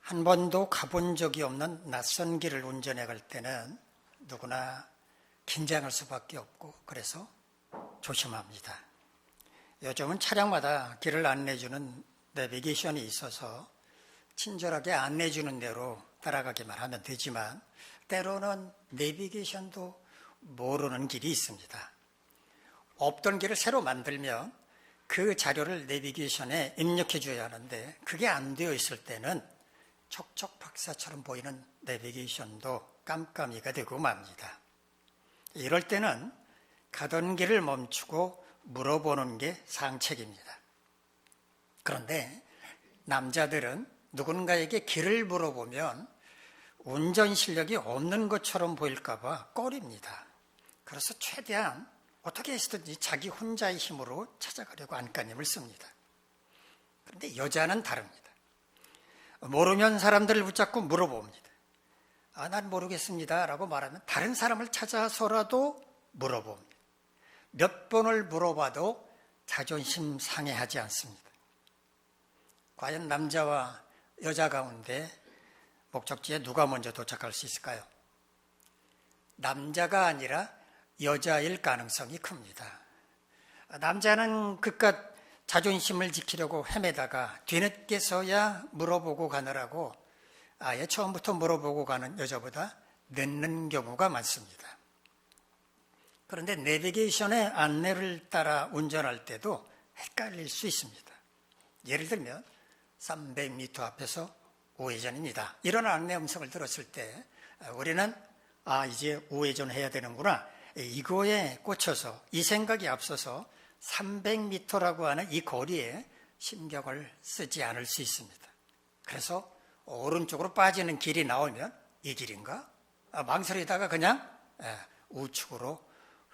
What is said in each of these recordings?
한 번도 가본 적이 없는 낯선 길을 운전해 갈 때는 누구나 긴장할 수밖에 없고 그래서 조심합니다. 요즘은 차량마다 길을 안내해주는 내비게이션이 있어서 친절하게 안내해주는 대로 따라가기만 하면 되지만 때로는 내비게이션도 모르는 길이 있습니다. 없던 길을 새로 만들면 그 자료를 내비게이션에 입력해 줘야 하는데 그게 안 되어 있을 때는 촉촉박사처럼 보이는 내비게이션도 깜깜이가 되고 맙니다. 이럴 때는 가던 길을 멈추고 물어보는 게 상책입니다. 그런데 남자들은 누군가에게 길을 물어보면 운전 실력이 없는 것처럼 보일까 봐 꺼립니다. 그래서 최대한 어떻게 해서든지 자기 혼자의 힘으로 찾아가려고 안간힘을 씁니다. 그런데 여자는 다릅니다. 모르면 사람들을 붙잡고 물어봅니다. 난 모르겠습니다 라고 말하면 다른 사람을 찾아서라도 물어봅니다. 몇 번을 물어봐도 자존심 상해하지 않습니다. 과연 남자와 여자 가운데 목적지에 누가 먼저 도착할 수 있을까요? 남자가 아니라 여자일 가능성이 큽니다. 남자는 그깟 자존심을 지키려고 헤매다가 뒤늦게서야 물어보고 가느라고 아예 처음부터 물어보고 가는 여자보다 늦는 경우가 많습니다. 그런데 내비게이션의 안내를 따라 운전할 때도 헷갈릴 수 있습니다. 예를 들면 300m 앞에서 우회전입니다. 이런 안내 음성을 들었을 때 우리는 이제 우회전 해야 되는구나. 이거에 꽂혀서 이 생각이 앞서서 300m라고 하는 이 거리에 신경을 쓰지 않을 수 있습니다. 그래서 오른쪽으로 빠지는 길이 나오면 이 길인가? 망설이다가 그냥 우측으로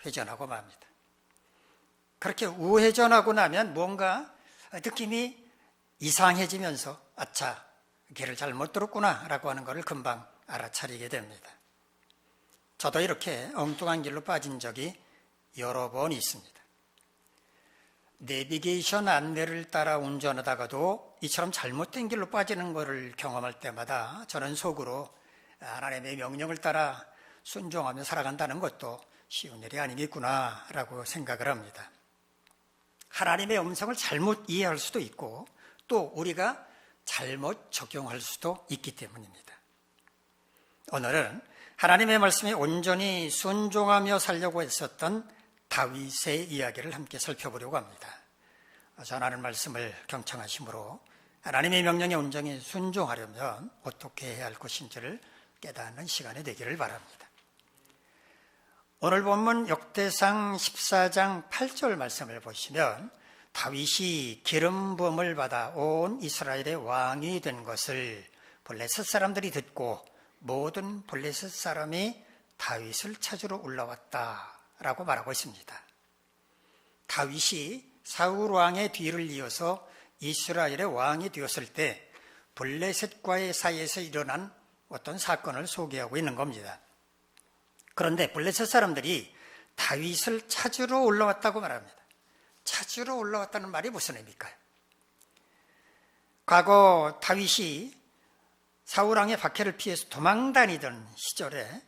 회전하고 맙니다. 그렇게 우회전하고 나면 뭔가 느낌이 이상해지면서 아차, 길을 잘못 들었구나 라고 하는 것을 금방 알아차리게 됩니다. 저도 이렇게 엉뚱한 길로 빠진 적이 여러 번 있습니다. 내비게이션 안내를 따라 운전하다가도 이처럼 잘못된 길로 빠지는 것을 경험할 때마다 저는 속으로 하나님의 명령을 따라 순종하며 살아간다는 것도 쉬운 일이 아니겠구나 라고 생각을 합니다. 하나님의 음성을 잘못 이해할 수도 있고 또 우리가 잘못 적용할 수도 있기 때문입니다. 오늘은 하나님의 말씀에 온전히 순종하며 살려고 했었던 다윗의 이야기를 함께 살펴보려고 합니다. 전하는 말씀을 경청하심으로 하나님의 명령에 온전히 순종하려면 어떻게 해야 할 것인지를 깨닫는 시간이 되기를 바랍니다. 오늘 본문 역대상 14장 8절 말씀을 보시면 다윗이 기름 부음을 받아 온 이스라엘의 왕이 된 것을 블레셋 사람들이 듣고 모든 블레셋 사람이 다윗을 찾으러 올라왔다라고 말하고 있습니다. 다윗이 사울 왕의 뒤를 이어서 이스라엘의 왕이 되었을 때 블레셋과의 사이에서 일어난 어떤 사건을 소개하고 있는 겁니다. 그런데 블레셋 사람들이 다윗을 찾으러 올라왔다고 말합니다. 찾으러 올라왔다는 말이 무슨 의미일까요? 과거 다윗이 사울왕의 박해를 피해서 도망다니던 시절에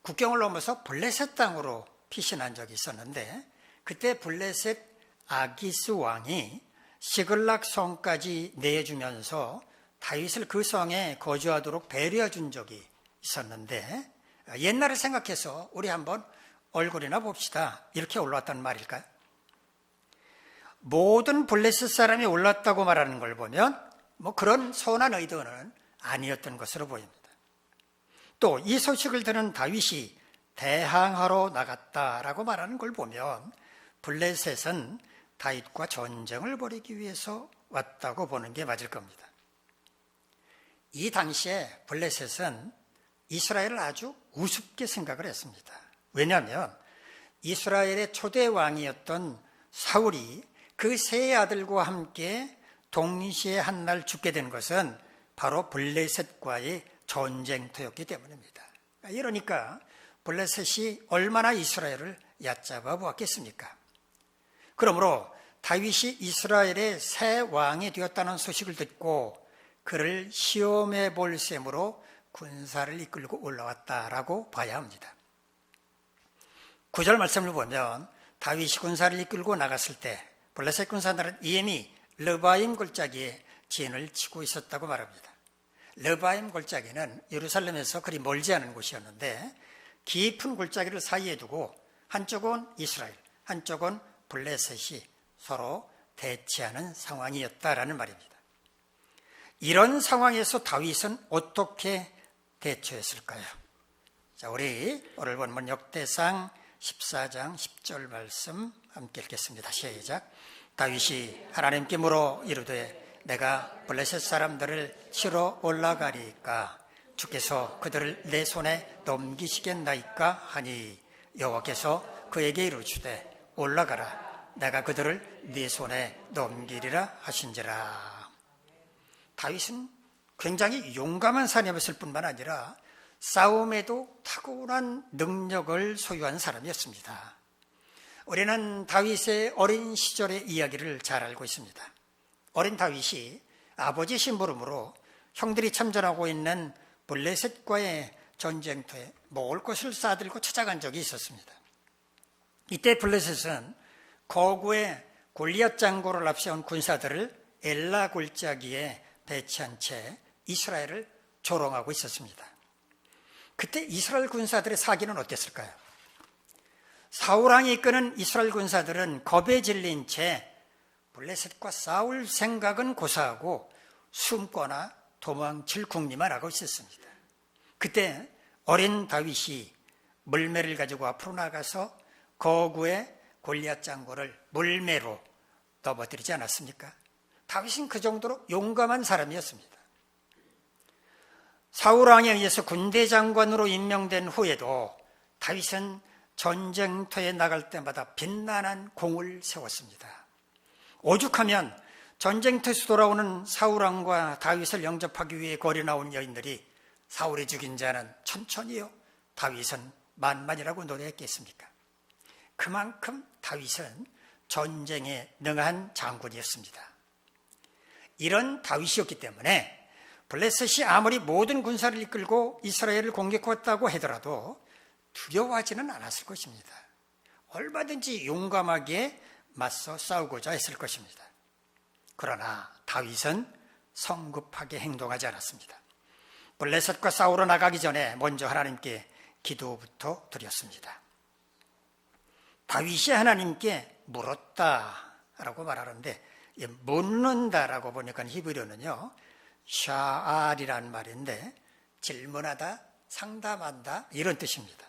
국경을 넘어서 블레셋 땅으로 피신한 적이 있었는데 그때 블레셋 아기스 왕이 시글락 성까지 내주면서 다윗을 그 성에 거주하도록 배려해 준 적이 있었는데 옛날을 생각해서 우리 한번 얼굴이나 봅시다. 이렇게 올라왔다는 말일까요? 모든 블레셋 사람이 올랐다고 말하는 걸 보면 그런 선한 의도는 아니었던 것으로 보입니다. 또 이 소식을 들은 다윗이 대항하러 나갔다라고 말하는 걸 보면 블레셋은 다윗과 전쟁을 벌이기 위해서 왔다고 보는 게 맞을 겁니다. 이 당시에 블레셋은 이스라엘을 아주 우습게 생각을 했습니다. 왜냐하면 이스라엘의 초대 왕이었던 사울이 그 세 아들과 함께 동시에 한 날 죽게 된 것은 바로 블레셋과의 전쟁터였기 때문입니다. 이러니까 블레셋이 얼마나 이스라엘을 얕잡아 보았겠습니까? 그러므로 다윗이 이스라엘의 새 왕이 되었다는 소식을 듣고 그를 시험해 볼 셈으로 군사를 이끌고 올라왔다라고 봐야 합니다. 9절 말씀을 보면 다윗이 군사를 이끌고 나갔을 때 블레셋 군사들은 이미 르바임 골짜기에 진을 치고 있었다고 말합니다. 르바임 골짜기는 예루살렘에서 그리 멀지 않은 곳이었는데 깊은 골짜기를 사이에 두고 한쪽은 이스라엘, 한쪽은 블레셋이 서로 대치하는 상황이었다라는 말입니다. 이런 상황에서 다윗은 어떻게 대처했을까요? 자, 우리 오늘 본문 역대상 14장 10절 말씀 함께 읽겠습니다. 시작. 다윗이 하나님께 물어 이르되 내가 블레셋 사람들을 치러 올라가리까 주께서 그들을 내 손에 넘기시겠나이까 하니 여호와께서 그에게 이르시되 올라가라 내가 그들을 네 손에 넘기리라 하신지라. 다윗은 굉장히 용감한 사람이었을 뿐만 아니라 싸움에도 탁월한 능력을 소유한 사람이었습니다. 우리는 다윗의 어린 시절의 이야기를 잘 알고 있습니다. 어린 다윗이 아버지 심부름으로 형들이 참전하고 있는 블레셋과의 전쟁터에 먹을 것을 싸들고 찾아간 적이 있었습니다. 이때 블레셋은 거구의 골리앗 장고를 앞세운 군사들을 엘라 골짜기에 배치한 채 이스라엘을 조롱하고 있었습니다. 그때 이스라엘 군사들의 사기는 어땠을까요? 사울왕이 이끄는 이스라엘 군사들은 겁에 질린 채 블레셋과 싸울 생각은 고사하고 숨거나 도망칠 궁리만 하고 있었습니다. 그때 어린 다윗이 물매를 가지고 앞으로 나가서 거구의 골리앗 장고를 물매로 넘어뜨리지 않았습니까? 다윗은 그 정도로 용감한 사람이었습니다. 사울왕에 의해서 군대 장관으로 임명된 후에도 다윗은 전쟁터에 나갈 때마다 빛나는 공을 세웠습니다. 오죽하면 전쟁터에서 돌아오는 사울왕과 다윗을 영접하기 위해 거리 나온 여인들이 사울이 죽인 자는 천천히요 다윗은 만만이라고 노래했겠습니까? 그만큼 다윗은 전쟁에 능한 장군이었습니다. 이런 다윗이었기 때문에 블레셋이 아무리 모든 군사를 이끌고 이스라엘을 공격했다고 하더라도 두려워하지는 않았을 것입니다. 얼마든지 용감하게 맞서 싸우고자 했을 것입니다. 그러나 다윗은 성급하게 행동하지 않았습니다. 블레셋과 싸우러 나가기 전에 먼저 하나님께 기도부터 드렸습니다. 다윗이 하나님께 물었다라고 말하는데 묻는다라고 보니까 히브리어는요 샤알이라는 말인데 질문하다, 상담한다 이런 뜻입니다.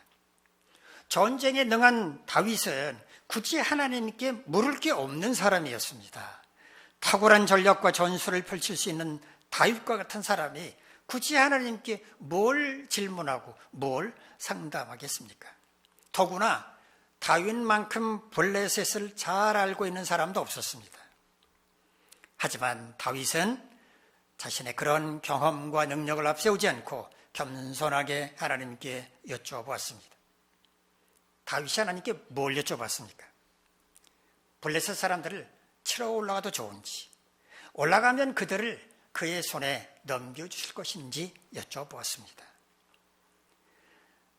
전쟁에 능한 다윗은 굳이 하나님께 물을 게 없는 사람이었습니다. 탁월한 전략과 전술을 펼칠 수 있는 다윗과 같은 사람이 굳이 하나님께 뭘 질문하고 뭘 상담하겠습니까? 더구나 다윗만큼 블레셋을 잘 알고 있는 사람도 없었습니다. 하지만 다윗은 자신의 그런 경험과 능력을 앞세우지 않고 겸손하게 하나님께 여쭤보았습니다. 다윗이 하나님께 뭘 여쭤봤습니까? 블레셋 사람들을 치러 올라가도 좋은지, 올라가면 그들을 그의 손에 넘겨주실 것인지 여쭤보았습니다.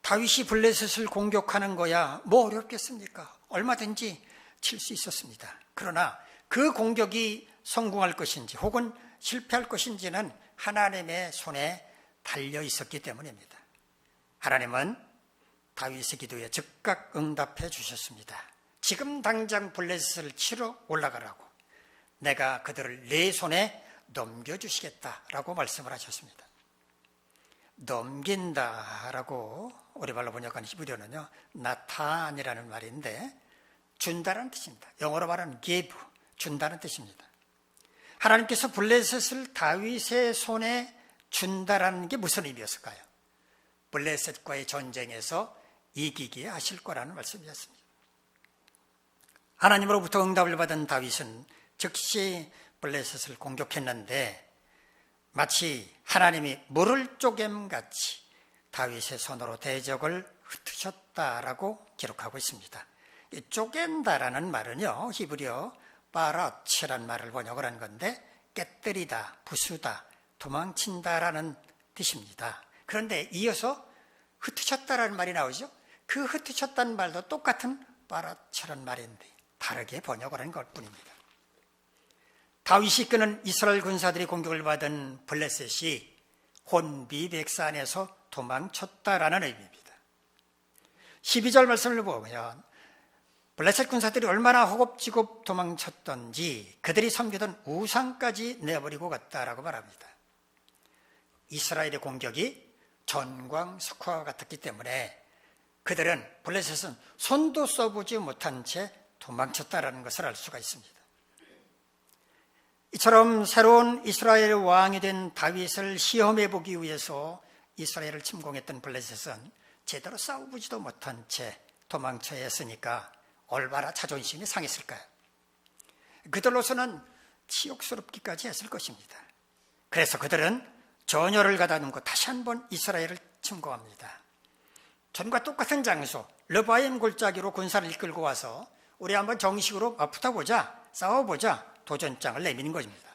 다윗이 블레셋을 공격하는 거야 뭐 어렵겠습니까? 얼마든지 칠 수 있었습니다. 그러나 그 공격이 성공할 것인지 혹은 실패할 것인지는 하나님의 손에 달려 있었기 때문입니다. 하나님은 다윗의 기도에 즉각 응답해 주셨습니다. 지금 당장 블레셋을 치러 올라가라고 내가 그들을 내 손에 넘겨주시겠다라고 말씀을 하셨습니다. 넘긴다라고 우리말로 번역한 히브리어는요 나탄이라는 말인데 준다는 뜻입니다. 영어로 말하는 give, 준다는 뜻입니다. 하나님께서 블레셋을 다윗의 손에 준다라는 게 무슨 의미였을까요? 블레셋과의 전쟁에서 이기게 하실 거라는 말씀이었습니다. 하나님으로부터 응답을 받은 다윗은 즉시 블레셋을 공격했는데 마치 하나님이 물을 쪼갬같이 다윗의 손으로 대적을 흩으셨다라고 기록하고 있습니다. 이 쪼갠다라는 말은요 히브리어 바라치란 말을 번역을 한 건데 깨뜨리다, 부수다, 도망친다라는 뜻입니다. 그런데 이어서 흩으셨다라는 말이 나오죠. 그 흩으셨다는 말도 똑같은 빠라처럼 말인데 다르게 번역을 한 것뿐입니다. 다윗이 이끄는 이스라엘 군사들이 공격을 받은 블레셋이 혼비백산에서 도망쳤다라는 의미입니다. 12절 말씀을 보면 블레셋 군사들이 얼마나 허겁지겁 도망쳤던지 그들이 섬기던 우상까지 내버리고 갔다라고 말합니다. 이스라엘의 공격이 전광석화와 같았기 때문에 그들은 블레셋은 손도 써보지 못한 채 도망쳤다라는 것을 알 수가 있습니다. 이처럼 새로운 이스라엘 왕이 된 다윗을 시험해 보기 위해서 이스라엘을 침공했던 블레셋은 제대로 싸워보지도 못한 채 도망쳐야 했으니까 얼마나 자존심이 상했을까요? 그들로서는 치욕스럽기까지 했을 것입니다. 그래서 그들은 전열을 가다듬고 다시 한번 이스라엘을 침공합니다. 전과 똑같은 장소 르바임 골짜기로 군사를 이끌고 와서 우리 한번 정식으로 붙어보자, 싸워보자 도전장을 내미는 것입니다.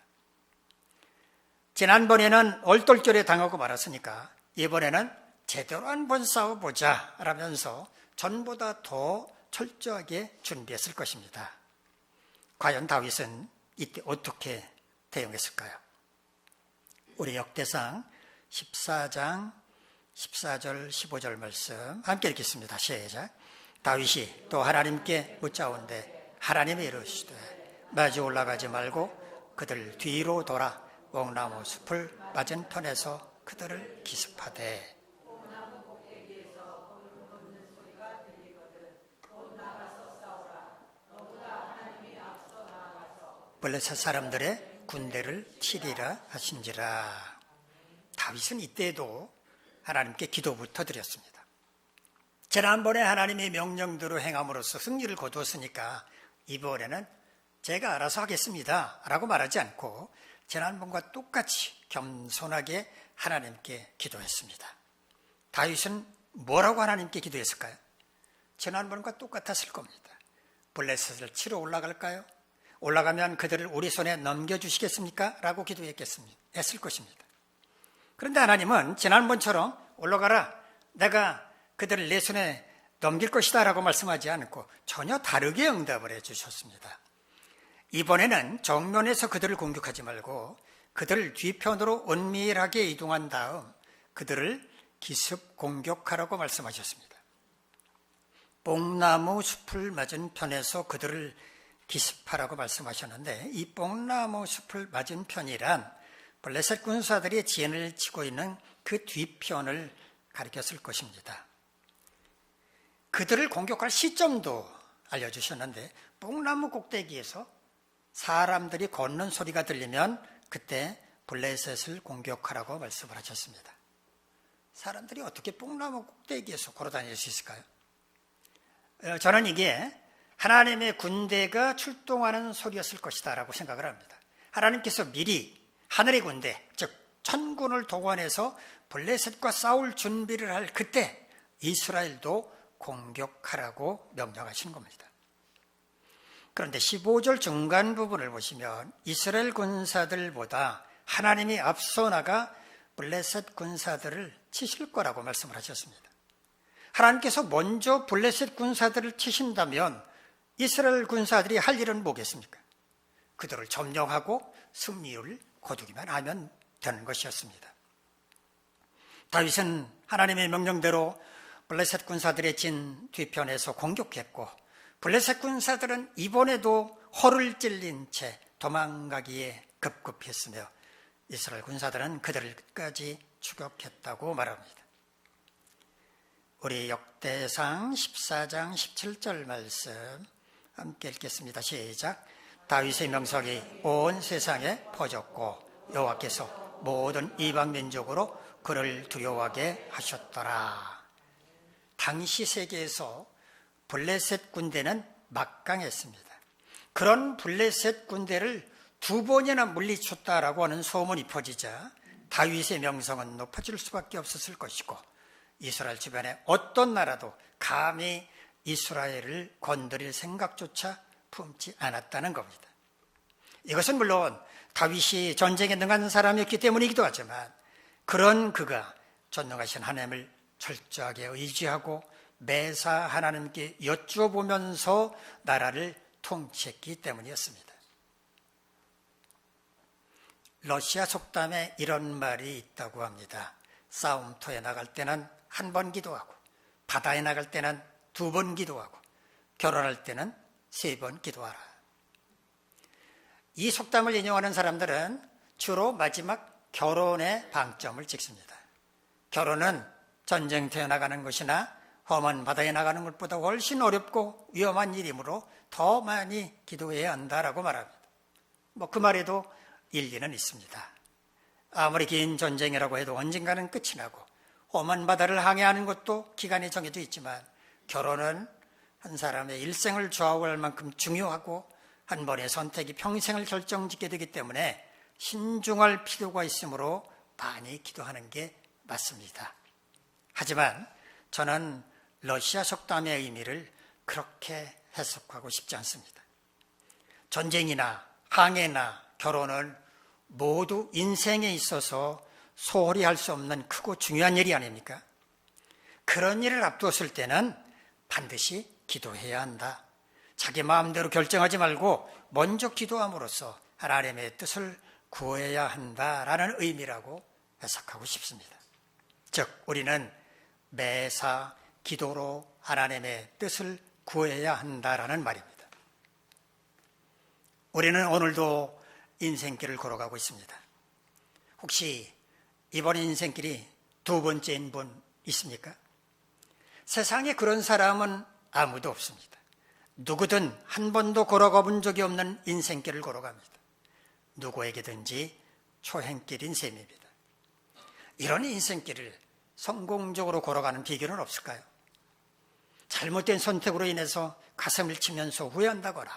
지난번에는 얼떨결에 당하고 말았으니까 이번에는 제대로 한번 싸워보자 라면서 전보다 더 철저하게 준비했을 것입니다. 과연 다윗은 이때 어떻게 대응했을까요? 우리 역대상 14장 14절 15절 말씀 함께 읽겠습니다. 시작. 다윗이 또 하나님께 묻자온데 하나님이 이르시되 마주 올라가지 말고 그들 뒤로 돌아 옥나무 숲을 맞은편에서 그들을 기습하되 블레셋 사람들의 군대를 치리라 하신지라. 다윗은 이때에도 하나님께 기도부터 드렸습니다. 지난번에 하나님의 명령대로 행함으로써 승리를 거두었으니까 이번에는 제가 알아서 하겠습니다 라고 말하지 않고 지난번과 똑같이 겸손하게 하나님께 기도했습니다. 다윗은 뭐라고 하나님께 기도했을까요? 지난번과 똑같았을 겁니다. 블레셋을 치러 올라갈까요? 올라가면 그들을 우리 손에 넘겨주시겠습니까? 라고 기도했을 것입니다. 그런데 하나님은 지난번처럼 올라가라, 내가 그들을 내 손에 넘길 것이다 라고 말씀하지 않고 전혀 다르게 응답을 해주셨습니다. 이번에는 정면에서 그들을 공격하지 말고 그들을 뒤편으로 은밀하게 이동한 다음 그들을 기습 공격하라고 말씀하셨습니다. 뽕나무 숲을 맞은편에서 그들을 기습하라고 말씀하셨는데 이 뽕나무 숲을 맞은편이란 블레셋 군사들이 진을 치고 있는 그 뒤편을 가리켰을 것입니다. 그들을 공격할 시점도 알려주셨는데 뽕나무 꼭대기에서 사람들이 걷는 소리가 들리면 그때 블레셋을 공격하라고 말씀을 하셨습니다. 사람들이 어떻게 뽕나무 꼭대기에서 걸어다닐 수 있을까요? 저는 이게 하나님의 군대가 출동하는 소리였을 것이다 라고 생각을 합니다. 하나님께서 미리 하늘의 군대, 즉 천군을 동원해서 블레셋과 싸울 준비를 할 그때 이스라엘도 공격하라고 명령하신 겁니다. 그런데 15절 중간 부분을 보시면 이스라엘 군사들보다 하나님이 앞서 나가 블레셋 군사들을 치실 거라고 말씀을 하셨습니다. 하나님께서 먼저 블레셋 군사들을 치신다면 이스라엘 군사들이 할 일은 뭐겠습니까? 그들을 점령하고 승리를 거두기만 하면 되는 것이었습니다. 다윗은 하나님의 명령대로 블레셋 군사들의 진 뒤편에서 공격했고 블레셋 군사들은 이번에도 허를 찔린 채 도망가기에 급급했으며 이스라엘 군사들은 그들을 끝까지 추격했다고 말합니다. 우리 역대상 14장 17절 말씀 함께 읽겠습니다. 시작. 다윗의 명성이 온 세상에 퍼졌고 여호와께서 모든 이방 민족으로 그를 두려워하게 하셨더라. 당시 세계에서 블레셋 군대는 막강했습니다. 그런 블레셋 군대를 2번이나 물리쳤다라고 하는 소문이 퍼지자 다윗의 명성은 높아질 수밖에 없었을 것이고 이스라엘 주변에 어떤 나라도 감히 이스라엘을 건드릴 생각조차 품지 않았다는 겁니다. 이것은 물론 다윗이 전쟁에 능한 사람이었기 때문이기도 하지만 그런 그가 전능하신 하나님을 철저하게 의지하고 매사 하나님께 여쭈어보면서 나라를 통치했기 때문이었습니다. 러시아 속담에 이런 말이 있다고 합니다. 싸움터에 나갈 때는 한 번 기도하고, 바다에 나갈 때는 2번 기도하고, 결혼할 때는 3번 기도하라. 이 속담을 인용하는 사람들은 주로 마지막 결혼에 방점을 찍습니다. 결혼은 전쟁터에 나가는 것이나 험한 바다에 나가는 것보다 훨씬 어렵고 위험한 일이므로 더 많이 기도해야 한다라고 말합니다. 그 말에도 일리는 있습니다. 아무리 긴 전쟁이라고 해도 언젠가는 끝이 나고 험한 바다를 항해하는 것도 기간이 정해져 있지만 결혼은 한 사람의 일생을 좌우할 만큼 중요하고 한 번의 선택이 평생을 결정짓게 되기 때문에 신중할 필요가 있으므로 많이 기도하는 게 맞습니다. 하지만 저는 러시아 속담의 의미를 그렇게 해석하고 싶지 않습니다. 전쟁이나 항해나 결혼은 모두 인생에 있어서 소홀히 할 수 없는 크고 중요한 일이 아닙니까? 그런 일을 앞두었을 때는 반드시 기도해야 한다. 자기 마음대로 결정하지 말고 먼저 기도함으로써 하나님의 뜻을 구해야 한다라는 의미라고 해석하고 싶습니다. 즉 우리는 매사 기도로 하나님의 뜻을 구해야 한다라는 말입니다. 우리는 오늘도 인생길을 걸어가고 있습니다. 혹시 이번 인생길이 2번째인 분 있습니까? 세상에 그런 사람은 아무도 없습니다. 누구든 한 번도 걸어가 본 적이 없는 인생길을 걸어갑니다. 누구에게든지 초행길인 셈입니다. 이런 인생길을 성공적으로 걸어가는 비결은 없을까요? 잘못된 선택으로 인해서 가슴을 치면서 후회한다거나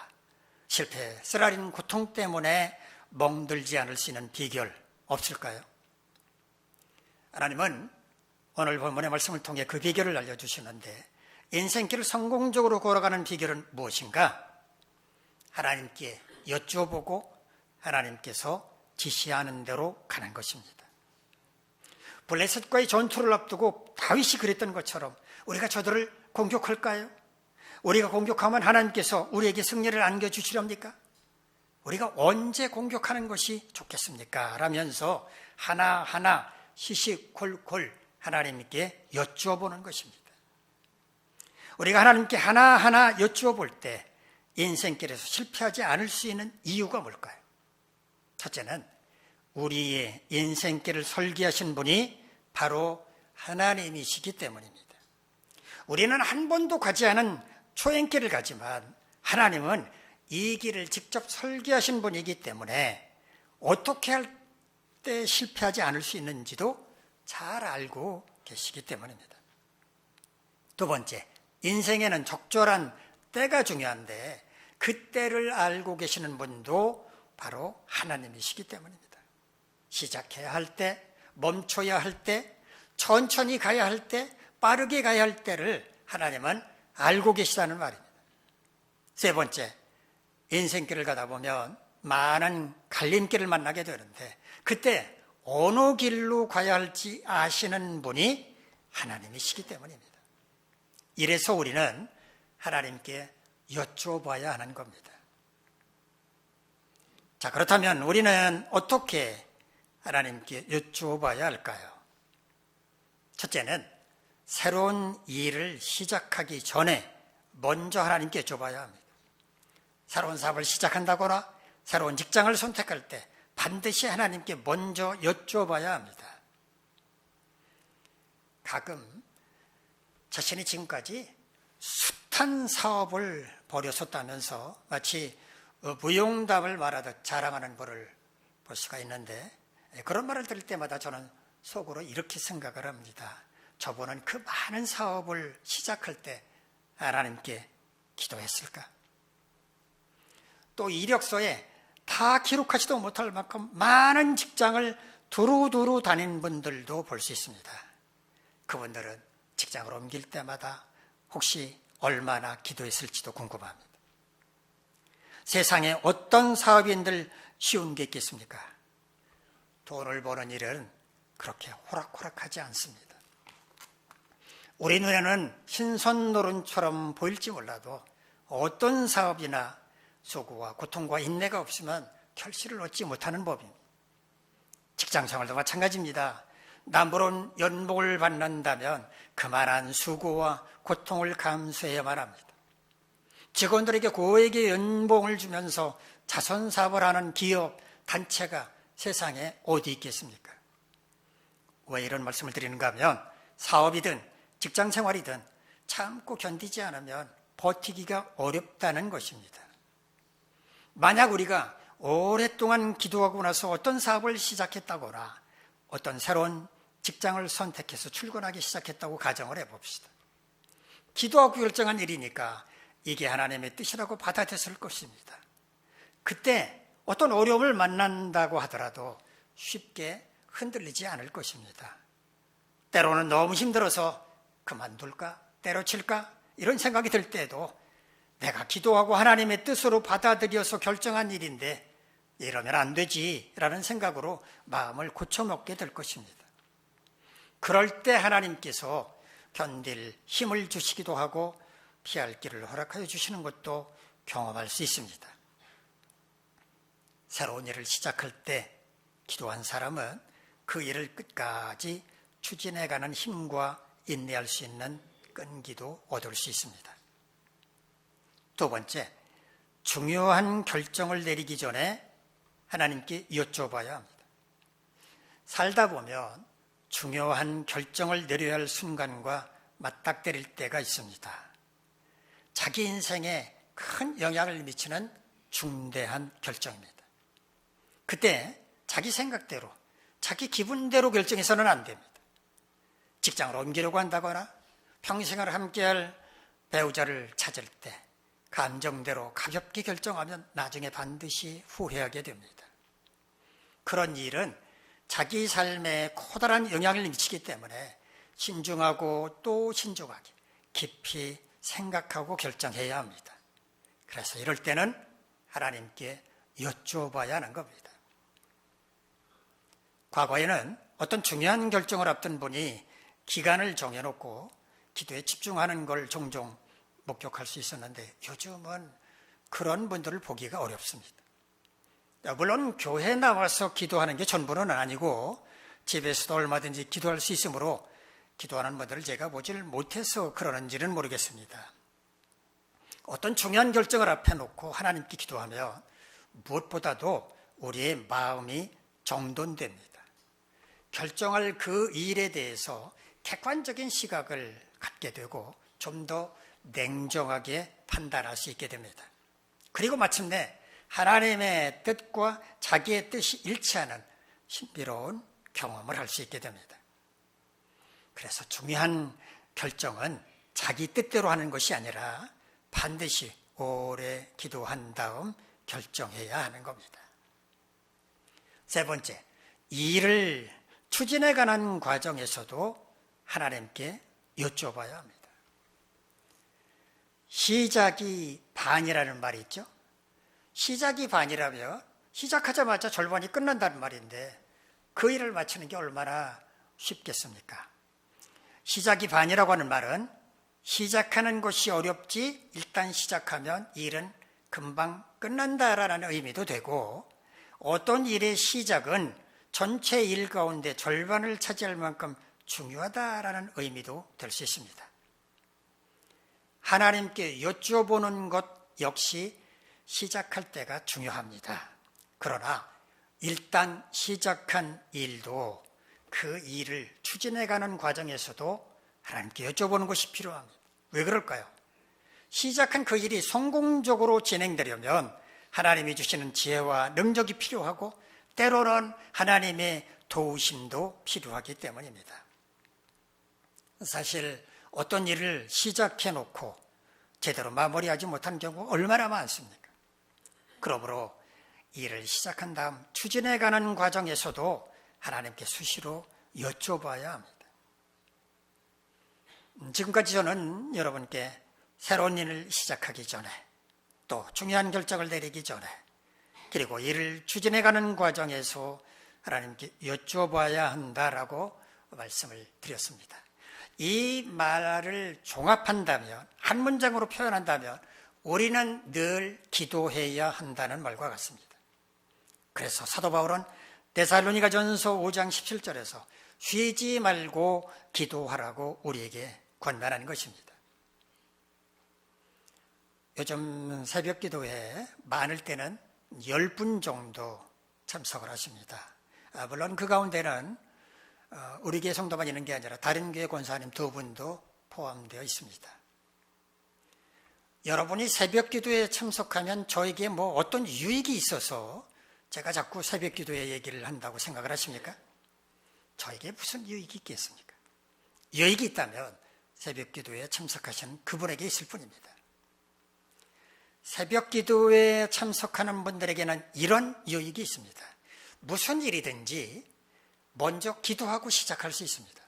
실패, 쓰라린 고통 때문에 멍들지 않을 수 있는 비결 없을까요? 하나님은 오늘 본문의 말씀을 통해 그 비결을 알려주시는데 인생길을 성공적으로 걸어가는 비결은 무엇인가? 하나님께 여쭈어보고 하나님께서 지시하는 대로 가는 것입니다. 블레셋과의 전투를 앞두고 다윗이 그랬던 것처럼 우리가 저들을 공격할까요? 우리가 공격하면 하나님께서 우리에게 승리를 안겨주시렵니까? 우리가 언제 공격하는 것이 좋겠습니까? 라면서 하나하나 시시콜콜 하나님께 여쭈어보는 것입니다. 우리가 하나님께 하나하나 여쭈어볼 때 인생길에서 실패하지 않을 수 있는 이유가 뭘까요? 첫째는 우리의 인생길을 설계하신 분이 바로 하나님이시기 때문입니다. 우리는 한 번도 가지 않은 초행길을 가지만 하나님은 이 길을 직접 설계하신 분이기 때문에 어떻게 할 때 실패하지 않을 수 있는지도 잘 알고 계시기 때문입니다. 2번째, 인생에는 적절한 때가 중요한데 그 때를 알고 계시는 분도 바로 하나님이시기 때문입니다. 시작해야 할 때, 멈춰야 할 때, 천천히 가야 할 때, 빠르게 가야 할 때를 하나님은 알고 계시다는 말입니다. 3번째, 인생길을 가다 보면 많은 갈림길을 만나게 되는데 그때 어느 길로 가야 할지 아시는 분이 하나님이시기 때문입니다. 이래서 우리는 하나님께 여쭈어봐야 하는 겁니다. 자, 그렇다면 우리는 어떻게 하나님께 여쭈어봐야 할까요? 첫째는 새로운 일을 시작하기 전에 먼저 하나님께 여쭤봐야 합니다. 새로운 사업을 시작한다거나 새로운 직장을 선택할 때 반드시 하나님께 먼저 여쭤봐야 합니다. 가끔 자신이 지금까지 숱한 사업을 벌였었다면서 마치 무용담을 말하듯 자랑하는 분을 볼 수가 있는데 그런 말을 들을 때마다 저는 속으로 이렇게 생각을 합니다. 저분은 그 많은 사업을 시작할 때 하나님께 기도했을까? 또 이력서에 다 기록하지도 못할 만큼 많은 직장을 두루두루 다닌 분들도 볼 수 있습니다. 그분들은 직장을 옮길 때마다 혹시 얼마나 기도했을지도 궁금합니다. 세상에 어떤 사업인들 쉬운 게 있겠습니까? 돈을 버는 일은 그렇게 호락호락하지 않습니다. 우리 눈에는 흰손 노름처럼 보일지 몰라도 어떤 사업이나 수고와 고통과 인내가 없으면 결실을 얻지 못하는 법입니다. 직장생활도 마찬가지입니다. 남부러운 연봉을 받는다면 그만한 수고와 고통을 감수해야만 합니다. 직원들에게 고액의 연봉을 주면서 자선사업을 하는 기업, 단체가 세상에 어디 있겠습니까? 왜 이런 말씀을 드리는가 하면 사업이든 직장생활이든 참고 견디지 않으면 버티기가 어렵다는 것입니다. 만약 우리가 오랫동안 기도하고 나서 어떤 사업을 시작했다거나 어떤 새로운 직장을 선택해서 출근하기 시작했다고 가정을 해봅시다. 기도하고 결정한 일이니까 이게 하나님의 뜻이라고 받아들였을 것입니다. 그때 어떤 어려움을 만난다고 하더라도 쉽게 흔들리지 않을 것입니다. 때로는 너무 힘들어서 그만둘까? 때려칠까? 이런 생각이 들 때에도 내가 기도하고 하나님의 뜻으로 받아들여서 결정한 일인데 이러면 안 되지 라는 생각으로 마음을 고쳐먹게 될 것입니다. 그럴 때 하나님께서 견딜 힘을 주시기도 하고 피할 길을 허락하여 주시는 것도 경험할 수 있습니다. 새로운 일을 시작할 때 기도한 사람은 그 일을 끝까지 추진해가는 힘과 인내할 수 있는 끈기도 얻을 수 있습니다. 두 번째, 중요한 결정을 내리기 전에 하나님께 여쭤봐야 합니다. 살다 보면 중요한 결정을 내려야 할 순간과 맞닥뜨릴 때가 있습니다. 자기 인생에 큰 영향을 미치는 중대한 결정입니다. 그때 자기 생각대로, 자기 기분대로 결정해서는 안 됩니다. 직장을 옮기려고 한다거나 평생을 함께할 배우자를 찾을 때 감정대로 가볍게 결정하면 나중에 반드시 후회하게 됩니다. 그런 일은 자기 삶에 커다란 영향을 미치기 때문에 신중하고 또 신중하게 깊이 생각하고 결정해야 합니다. 그래서 이럴 때는 하나님께 여쭤봐야 하는 겁니다. 과거에는 어떤 중요한 결정을 앞둔 분이 기간을 정해놓고 기도에 집중하는 걸 종종 목격할 수 있었는데 요즘은 그런 분들을 보기가 어렵습니다. 물론 교회에 나와서 기도하는 게 전부는 아니고 집에서도 얼마든지 기도할 수 있으므로 기도하는 분들을 제가 보질 못해서 그러는지는 모르겠습니다. 어떤 중요한 결정을 앞에 놓고 하나님께 기도하면 무엇보다도 우리의 마음이 정돈됩니다. 결정할 그 일에 대해서 객관적인 시각을 갖게 되고 좀 더 냉정하게 판단할 수 있게 됩니다. 그리고 마침내 하나님의 뜻과 자기의 뜻이 일치하는 신비로운 경험을 할 수 있게 됩니다. 그래서 중요한 결정은 자기 뜻대로 하는 것이 아니라 반드시 오래 기도한 다음 결정해야 하는 겁니다. 세 번째, 일을 추진해 가는 과정에서도 하나님께 여쭤봐야 합니다. 시작이 반이라는 말이 있죠. 시작이 반이라면 시작하자마자 절반이 끝난다는 말인데 그 일을 마치는 게 얼마나 쉽겠습니까? 시작이 반이라고 하는 말은 시작하는 것이 어렵지 일단 시작하면 일은 금방 끝난다라는 의미도 되고 어떤 일의 시작은 전체 일 가운데 절반을 차지할 만큼 중요하다라는 의미도 될 수 있습니다. 하나님께 여쭤보는 것 역시 시작할 때가 중요합니다. 그러나 일단 시작한 일도 그 일을 추진해가는 과정에서도 하나님께 여쭤보는 것이 필요합니다. 왜 그럴까요? 시작한 그 일이 성공적으로 진행되려면 하나님이 주시는 지혜와 능력이 필요하고 때로는 하나님의 도우심도 필요하기 때문입니다. 사실 어떤 일을 시작해놓고 제대로 마무리하지 못한 경우 얼마나 많습니까? 그러므로 일을 시작한 다음 추진해가는 과정에서도 하나님께 수시로 여쭤봐야 합니다. 지금까지 저는 여러분께 새로운 일을 시작하기 전에 또 중요한 결정을 내리기 전에 그리고 이를 추진해가는 과정에서 하나님께 여쭤봐야 한다라고 말씀을 드렸습니다. 이 말을 종합한다면, 한 문장으로 표현한다면 우리는 늘 기도해야 한다는 말과 같습니다. 그래서 사도 바울은 데살로니가전서 5장 17절에서 쉬지 말고 기도하라고 우리에게 권면하는 것입니다. 요즘 새벽 기도에 많을 때는 10분 정도 참석을 하십니다. 물론 그 가운데는 우리 교회 성도만 있는 게 아니라 다른 교회 권사님 2분도 포함되어 있습니다. 여러분이 새벽 기도에 참석하면 저에게 뭐 어떤 유익이 있어서 제가 자꾸 새벽 기도의 얘기를 한다고 생각을 하십니까? 저에게 무슨 유익이 있겠습니까? 유익이 있다면 새벽 기도에 참석하시는 그분에게 있을 뿐입니다. 새벽 기도에 참석하는 분들에게는 이런 유익이 있습니다. 무슨 일이든지 먼저 기도하고 시작할 수 있습니다.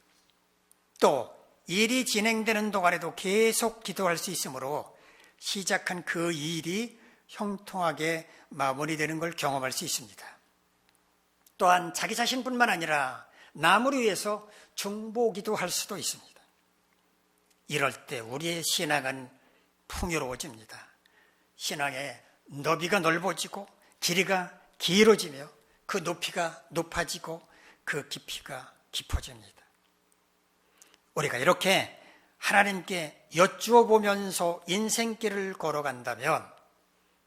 또 일이 진행되는 동안에도 계속 기도할 수 있으므로 시작한 그 일이 형통하게 마무리되는 걸 경험할 수 있습니다. 또한 자기 자신뿐만 아니라 남을 위해서 중보기도 할 수도 있습니다. 이럴 때 우리의 신앙은 풍요로워집니다. 신앙의 너비가 넓어지고 길이가 길어지며 그 높이가 높아지고 그 깊이가 깊어집니다. 우리가 이렇게 하나님께 여쭈어 보면서 인생길을 걸어간다면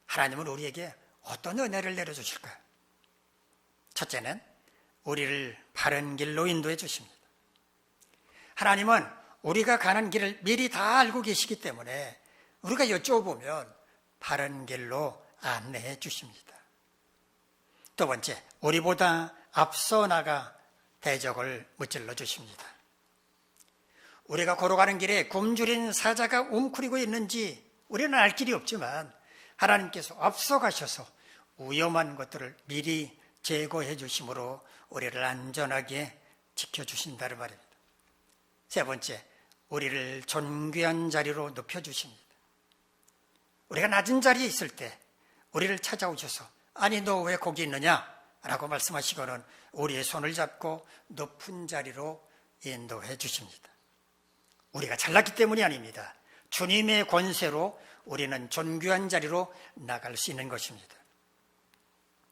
하나님은 우리에게 어떤 은혜를 내려주실까요? 첫째는 우리를 바른 길로 인도해 주십니다. 하나님은 우리가 가는 길을 미리 다 알고 계시기 때문에 우리가 여쭈어보면 바른 길로 안내해 주십니다. 두 번째, 우리보다 앞서 나가 대적을 무찔러 주십니다. 우리가 걸어가는 길에 굶주린 사자가 웅크리고 있는지 우리는 알 길이 없지만 하나님께서 앞서 가셔서 위험한 것들을 미리 제거해 주심으로 우리를 안전하게 지켜주신다는 말입니다. 세 번째, 우리를 존귀한 자리로 높여주십니다. 우리가 낮은 자리에 있을 때 우리를 찾아오셔서 아니 너 왜 거기 있느냐? 라고 말씀하시고는 우리의 손을 잡고 높은 자리로 인도해 주십니다. 우리가 잘났기 때문이 아닙니다. 주님의 권세로 우리는 존귀한 자리로 나갈 수 있는 것입니다.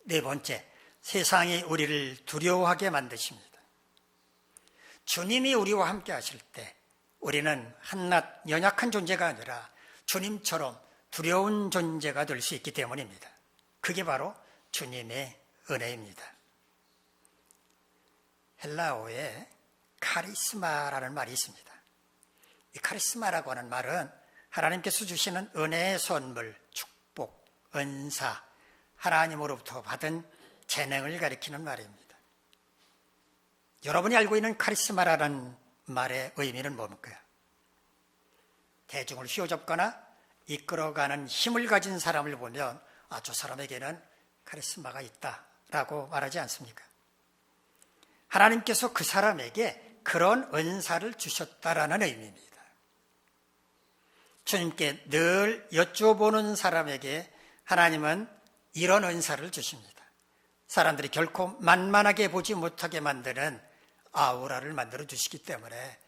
네 번째, 세상이 우리를 두려워하게 만드십니다. 주님이 우리와 함께 하실 때 우리는 한낱 연약한 존재가 아니라 주님처럼 두려운 존재가 될 수 있기 때문입니다. 그게 바로 주님의 은혜입니다. 헬라어에 카리스마라는 말이 있습니다. 이 카리스마라고 하는 말은 하나님께서 주시는 은혜의 선물, 축복, 은사, 하나님으로부터 받은 재능을 가리키는 말입니다. 여러분이 알고 있는 카리스마라는 말의 의미는 뭡니까? 대중을 휘어잡거나 이끌어가는 힘을 가진 사람을 보면 저 사람에게는 카리스마가 있다라고 말하지 않습니까? 하나님께서 그 사람에게 그런 은사를 주셨다라는 의미입니다. 주님께 늘 여쭤보는 사람에게 하나님은 이런 은사를 주십니다. 사람들이 결코 만만하게 보지 못하게 만드는 아우라를 만들어 주시기 때문에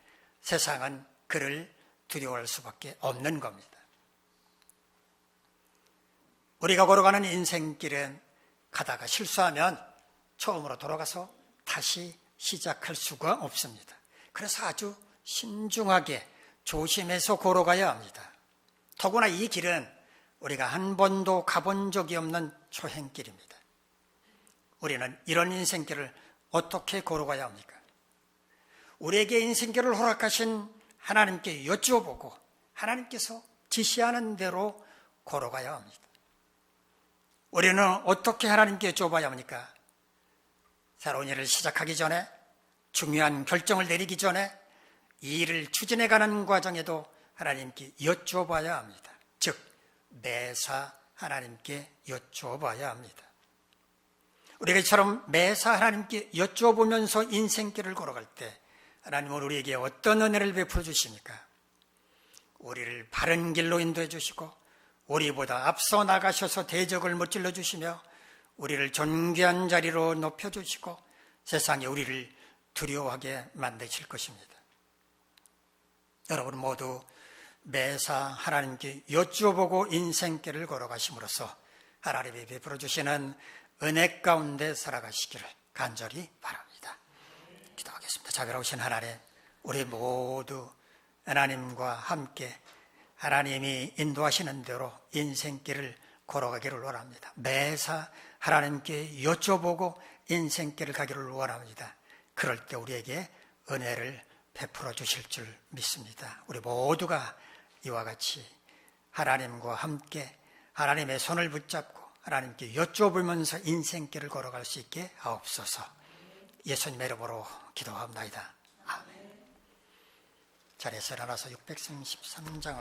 세상은 그를 두려워할 수밖에 없는 겁니다. 우리가 걸어가는 인생길은 가다가 실수하면 처음으로 돌아가서 다시 시작할 수가 없습니다. 그래서 아주 신중하게 조심해서 걸어가야 합니다. 더구나 이 길은 우리가 한 번도 가본 적이 없는 초행길입니다. 우리는 이런 인생길을 어떻게 걸어가야 합니까? 우리에게 인생길을 허락하신 하나님께 여쭈어보고 하나님께서 지시하는 대로 걸어가야 합니다. 우리는 어떻게 하나님께 여쭈어봐야 합니까? 새로운 일을 시작하기 전에, 중요한 결정을 내리기 전에, 이 일을 추진해가는 과정에도 하나님께 여쭈어봐야 합니다. 즉 매사 하나님께 여쭈어봐야 합니다. 우리가 이처럼 매사 하나님께 여쭈어보면서 인생길을 걸어갈 때 하나님은 우리에게 어떤 은혜를 베풀어 주십니까? 우리를 바른 길로 인도해 주시고 우리보다 앞서 나가셔서 대적을 무찔러 주시며 우리를 존귀한 자리로 높여주시고 세상에 우리를 두려워하게 만드실 것입니다. 여러분 모두 매사 하나님께 여쭈어보고 인생길을 걸어가심으로써 하나님이 베풀어 주시는 은혜 가운데 살아가시기를 간절히 바랍니다. 기도하겠습니다. 자비로우신 하나님, 우리 모두 하나님과 함께 하나님이 인도하시는 대로 인생길을 걸어가기를 원합니다. 매사 하나님께 여쭤보고 인생길을 가기를 원합니다. 그럴 때 우리에게 은혜를 베풀어 주실 줄 믿습니다. 우리 모두가 이와 같이 하나님과 함께 하나님의 손을 붙잡고 하나님께 여쭤보면서 인생길을 걸어갈 수 있게 하옵소서. 예수님의 이름으로 기도합니다. 아멘. 자리에서 일어나서 633장을